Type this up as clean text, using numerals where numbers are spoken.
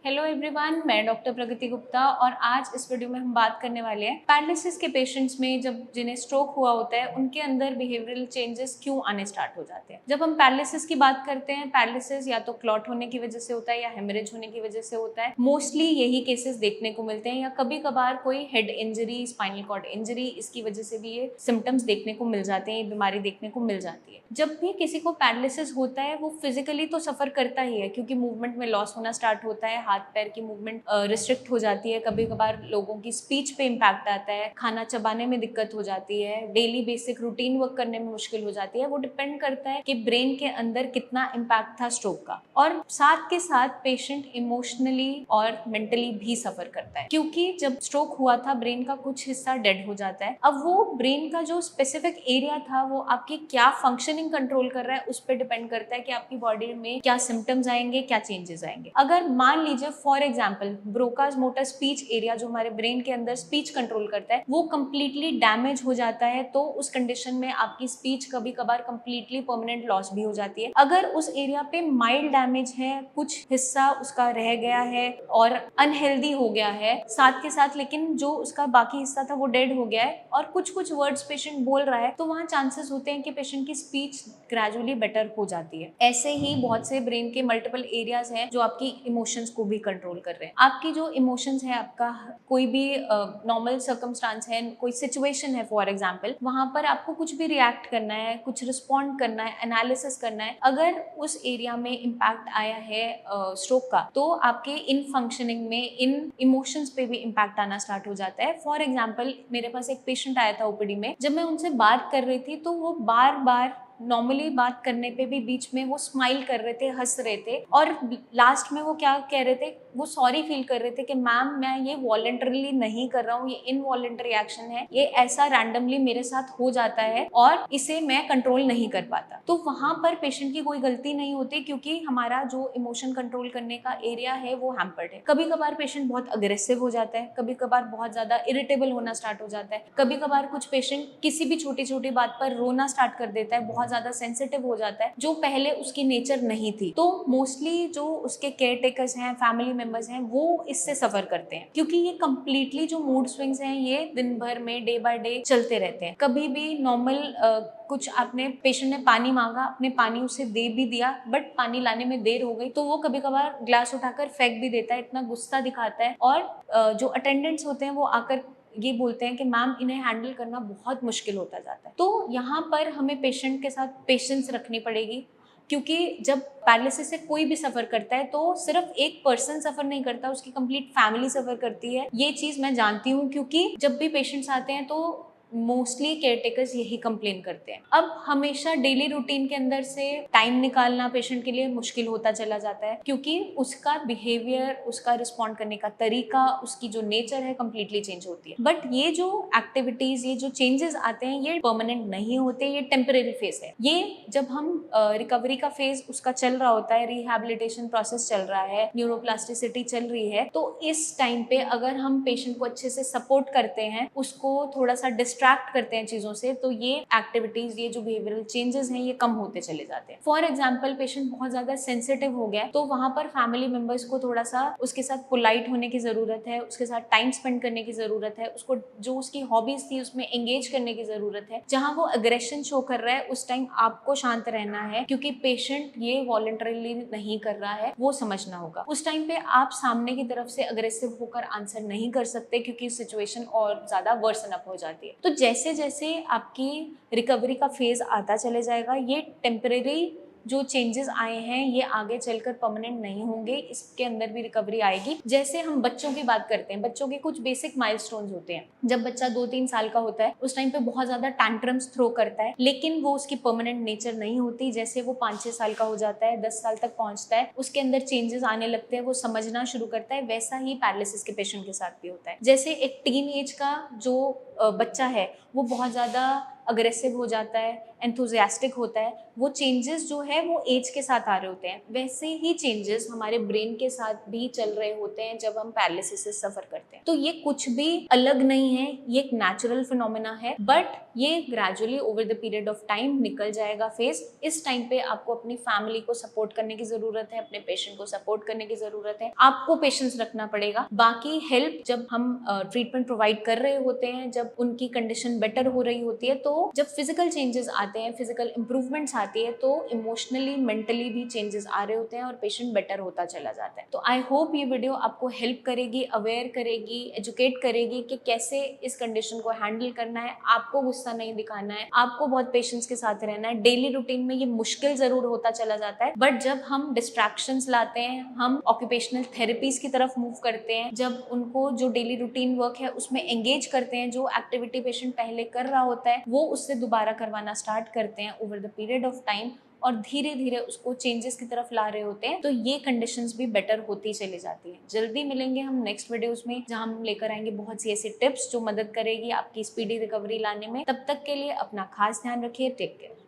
Hello everyone, मैं doctor प्रगति गुप्ता और आज इस वीडियो में हम बात करने वाले हैं पैरालिसिस के पेशेंट्स में जब जिन्हें स्ट्रोक हुआ होता है उनके अंदर बिहेवियरल चेंजेस क्यों आने स्टार्ट हो जाते हैं। जब हम पैरालिसिस की बात करते हैं, पैरालिसिस या तो क्लॉट होने की वजह से होता है या हेमरेज होने की वजह से होता है। मोस्टली यही केसेस देखने को मिलते हैं या कभी कभार कोई head injury, spinal cord injury, इसकी वजह से भी ये सिम्टम्स देखने को मिल जाते हैं, ये बीमारी देखने को मिल जाती है। जब भी किसी को पैरालिसिस होता है वो फिजिकली तो सफर करता ही है क्योंकि मूवमेंट में लॉस होना स्टार्ट होता है, हाथ पैर की मूवमेंट रिस्ट्रिक्ट हो जाती है, कभी कभार लोगों की स्पीच पे इम्पैक्ट आता है, खाना चबाने में दिक्कत हो जाती है, डेली बेसिक रूटीन वर्क करने में मुश्किल हो जाती है। वो डिपेंड करता है कि ब्रेन के अंदर कितना इम्पैक्ट था स्ट्रोक का। और साथ के साथ पेशेंट इमोशनली और मेंटली भी सफर करता है क्योंकि जब स्ट्रोक हुआ था ब्रेन का कुछ हिस्सा डेड हो जाता है। अब वो ब्रेन का जो स्पेसिफिक एरिया था वो आपकी क्या फंक्शनिंग कंट्रोल कर रहा है उस पर डिपेंड करता है कि आपकी बॉडी में क्या सिम्टम्स आएंगे, क्या चेंजेस आएंगे। अगर मान लीजिए for example Broca's motor speech area जो हमारे ब्रेन के अंदर स्पीच कंट्रोल करता है वो कंप्लीटली डैमेज हो जाता है तो उस कंडीशन में आपकी स्पीच कभी कभार कंप्लीटली परमानेंट लॉस भी हो जाती है। अगर उस एरिया पे माइल्ड डैमेज है, कुछ हिस्सा उसका रह गया है और अनहेल्दी हो गया है, साथ के साथ लेकिन जो उसका बाकी हिस्सा था वो डेड हो गया है और कुछ कुछ वर्ड्स पेशेंट बोल रहा है, तो वहाँ चांसेस होते हैं कि पेशेंट की स्पीच ग्रेजुअली बेटर हो जाती है। ऐसे ही बहुत से ब्रेन के मल्टीपल एरियाज हैं जो आपकी इमोशंस को भी कंट्रोल कर रहे हैं। आपकी जो इमोशंस है, आपका कोई भी नॉर्मल सर्कमस्टांस है, कोई सिचुएशन है फॉर एग्जांपल, वहां पर आपको कुछ भी रिएक्ट करना है, कुछ रिस्पॉन्ड करना है, एनालिसिस करना है, अगर उस एरिया में इम्पैक्ट आया है स्ट्रोक का तो आपके इन फंक्शनिंग में, इन इमोशंस पे भी इम्पैक्ट आना स्टार्ट हो जाता है। फॉर एग्जाम्पल मेरे पास एक पेशेंट आया था ओपीडी में, जब मैं उनसे बात कर रही थी तो वो बार बार नॉर्मली बात करने पे भी बीच में वो स्माइल कर रहे थे, हंस रहे थे और लास्ट में वो क्या कह रहे थे, वो सॉरी फील कर रहे थे कि मैम मैं ये वॉलंटरली नहीं कर रहा हूँ, ये इनवॉलंटरी एक्शन है, ये ऐसा रैंडमली मेरे साथ हो जाता है और इसे मैं कंट्रोल नहीं कर पाता। तो वहां पर पेशेंट की कोई गलती नहीं होती क्योंकि हमारा जो इमोशन कंट्रोल करने का एरिया है वो हैम्पर्ड है। कभी कभार पेशेंट बहुत अग्रेसिव हो जाता है, कभी कभार बहुत ज्यादा इरिटेबल होना स्टार्ट हो जाता है, कभी कभार कुछ पेशेंट किसी भी छोटी छोटी बात पर रोना स्टार्ट कर देता है, बहुत ज्यादा सेंसिटिव हो जाता है जो पहले उसकी नेचर नहीं थी। तो मोस्टली जो उसके केयर टेकर्स हैं, फैमिली मेंबर्स हैं, वो इससे सफर करते हैं क्योंकि ये कंप्लीटली जो मूड स्विंग्स हैं ये दिन भर में डे बाय डे चलते रहते हैं। कभी भी नॉर्मल कुछ आपने पेशेंट ने पानी मांगा, आपने पानी उसे दे भी दिया बट पानी लाने में देर हो गई तो वो कभी कभार ग्लास उठाकर फेंक भी देता है, इतना गुस्सा दिखाता है। और जो अटेंडेंट्स होते हैं वो आकर ये बोलते हैं कि मैम इन्हें हैंडल करना बहुत मुश्किल होता जाता है। तो यहाँ पर हमें पेशेंट के साथ पेशेंस रखनी पड़ेगी क्योंकि जब पैरालिसिस से कोई भी सफर करता है तो सिर्फ एक पर्सन सफर नहीं करता, उसकी कंप्लीट फैमिली सफर करती है। ये चीज मैं जानती हूँ क्योंकि जब भी पेशेंट्स आते हैं तो मोस्टली केयर टेकर्स यही कंप्लेन करते हैं। अब हमेशा डेली रूटीन के अंदर से टाइम निकालना पेशेंट के लिए मुश्किल होता चला जाता है क्योंकि उसका बिहेवियर, उसका रिस्पॉन्ड करने का तरीका, उसकी जो नेचर है कंप्लीटली चेंज होती है। बट ये जो एक्टिविटीज, ये जो चेंजेस आते हैं ये परमानेंट नहीं होते, ये टेम्परेरी फेज है। ये जब हम रिकवरी का फेज उसका चल रहा होता है, रिहैबिलिटेशन प्रोसेस चल रहा है, न्यूरोप्लास्टिसिटी चल रही है, तो इस टाइम पे अगर हम पेशेंट को अच्छे से सपोर्ट करते हैं, उसको थोड़ा सा डिस्ट्रैक्ट करते हैं चीजों से, तो ये एक्टिविटीज, ये जो बिहेवियरल चेंजेस हैं ये कम होते चले जाते हैं। फॉर एग्जाम्पल पेशेंट बहुत ज्यादा सेंसिटिव हो गया तो वहां पर फैमिली मेंबर्स को थोड़ा सा उसके साथ पोलाइट होने की जरूरत है, उसके साथ टाइम स्पेंड करने की जरूरत है, उसको जो उसकी हॉबीज थी उसमें एंगेज करने की जरूरत है। जहां वो अग्रेशन शो कर रहा है उस टाइम आपको शांत रहना है क्योंकि पेशेंट ये वॉलंटरीली नहीं कर रहा है, वो समझना होगा। उस टाइम पे आप सामने की तरफ से अग्रेसिव होकर आंसर नहीं कर सकते क्योंकि सिचुएशन और ज्यादा वर्सन अप हो जाती है। तो जैसे जैसे आपकी रिकवरी का फेज आता चले जाएगा, ये टेम्परेरी जो चेंजेस आए हैं ये आगे चलकर परमानेंट नहीं होंगे, इसके अंदर भी रिकवरी आएगी। जैसे हम बच्चों की बात करते हैं, बच्चों के कुछ बेसिक माइलस्टोन्स होते हैं। जब बच्चा 2-3 साल का होता है उस टाइम पे बहुत ज्यादा टैंट्रम्स थ्रो करता है, लेकिन वो उसकी परमानेंट नेचर नहीं होती। जैसे वो 5-6 साल का हो जाता है, 10 साल तक पहुंचता है, उसके अंदर चेंजेस आने लगते हैं, वो समझना शुरू करता है। वैसा ही पैरालिसिस के पेशेंट के साथ भी होता है। जैसे एक टीन एज का जो बच्चा है वो बहुत ज्यादा अग्रेसिव हो जाता है, एंथुजियास्टिक होता है, वो चेंजेस जो है वो एज के साथ आ रहे होते हैं। वैसे ही चेंजेस हमारे ब्रेन के साथ भी चल रहे होते हैं जब हम पैरालिसिस से सफर करते हैं। तो ये कुछ भी अलग नहीं है, ये एक नेचुरल फिनोमेना है, बट ये gradually over the period of time निकल जाएगा फेस। इस टाइम पे आपको अपनी फैमिली को सपोर्ट करने की जरूरत है, अपने पेशेंट को सपोर्ट करने की जरूरत है, आपको पेशेंस रखना पड़ेगा। बाकी हेल्प जब हम ट्रीटमेंट प्रोवाइड कर रहे होते हैं, जब उनकी कंडीशन बेटर हो रही होती है, तो जब फिजिकल चेंजेस आते हैं, फिजिकल इंप्रूवमेंट्स आती है, तो इमोशनली मेंटली भी चेंजेस आ रहे होते हैं और पेशेंट बेटर होता चला जाता है। तो आई होप ये वीडियो आपको हेल्प करेगी, अवेयर करेगी, एजुकेट करेगी कि कैसे इस कंडीशन को हैंडल करना है। आपको गुस्सा नहीं दिखाना है, आपको बहुत पेशेंस के साथ रहना है। डेली रूटीन में ये मुश्किल जरूर होता चला जाता है, बट जब हम डिस्ट्रैक्शंस लाते हैं, हम ऑक्यूपेशनल थेरेपीज की तरफ मूव करते हैं, जब उनको जो डेली रूटीन वर्क है उसमें एंगेज करते हैं, जो एक्टिविटी पेशेंट पहले कर रहा होता है वो उससे दोबारा करवाना स्टार्ट करते हैं over the period of time, और धीरे धीरे उसको चेंजेस की तरफ ला रहे होते हैं, तो ये कंडीशंस भी बेटर होती चली जाती है। जल्दी मिलेंगे हम नेक्स्ट वीडियोस में, जहां हम लेकर आएंगे बहुत सी ऐसी टिप्स जो मदद करेगी आपकी स्पीडी रिकवरी लाने में। तब तक के लिए अपना खास ध्यान रखिए। Take care.